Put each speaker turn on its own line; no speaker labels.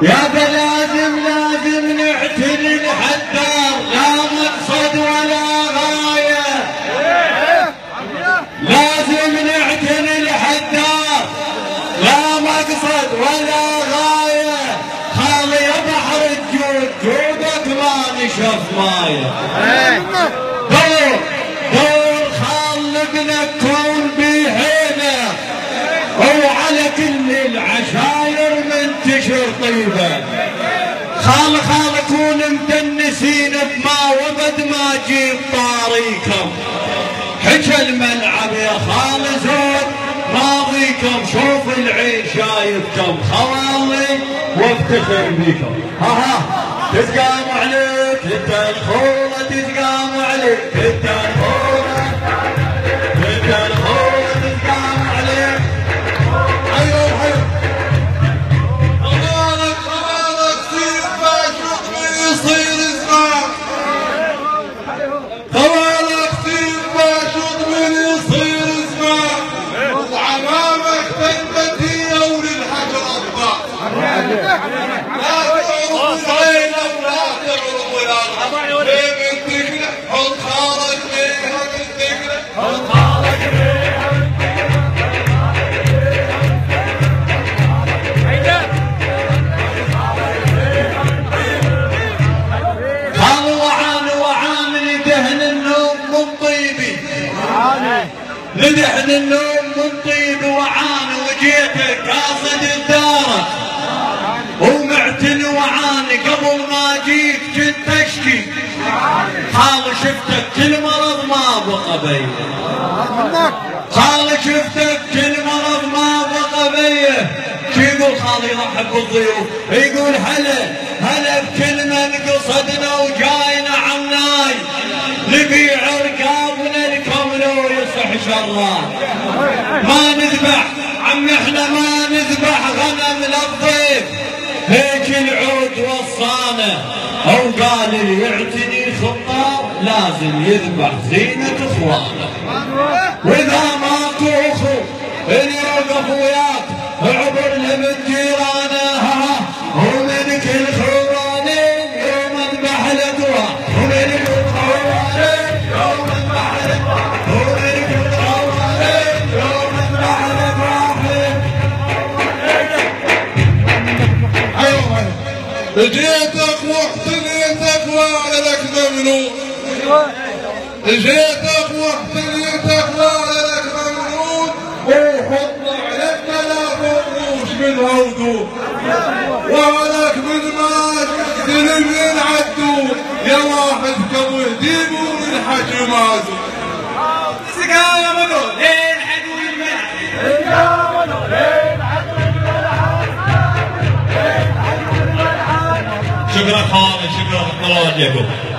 يا لازم نعتني الحدار، لا مقصد ولا غاية. لازم نعتني الحدار، لا مقصد ولا غاية. خالي يا بحر الجود، جودك ما نشف مايه. دور خالقنا كون بحينه، وعلى كل العشاير منتشر طيبه. خال كون مدنسين بما وبد ما جيب طاريكم. حكى الملعب يا خال زود راضيكم، شوف العين شايفكم خوالي وافتخر بيكم. ها تتقام عليك انت الخوله، تتقام عليك انت الخوله، انت الخوله تتقام عليك. ندحن النوم من طيب وعان، وجيتك قاصد الدارك ومعتن وعان. قبل ما جيت كنت اشكي خال، شفتك كل مرض ما بقى بيه. خال شفتك كل مرض ما بقى بيه. شو يقول خالي يرحب بالضيوف، يقول هلا بكل من قصدنا وجاينا عناي، نبيع ركابنا لكم لو يصح شران. ما نذبح عم احنا ما نذبح غنم للضيف، هيك العود وصانا. او قال اللي يعتني الخطاب لازم يذبح زينة اخوانه. واذا ماكو اخو اللي يوقف وياك عبر لمن جيرانه، ومن كل خوانين يوم اذبح الاقوى، ومن كل خوانين يوم اذبح الاقوى، ومن كل خوانين يوم اذبح الاقوى.
جيتك واحتليتك وعلى لك ممنون، جيتك واحتليتك وعلى لك ممنون، وحط عليك ثلاث قروش من هودود، وعليك من ما تقتل من عدود. يا واحد كوهديب ومن حج مازن
سقايا منو لين عدو الملعب، شكرا خالد، شكرا الله يجزاكم.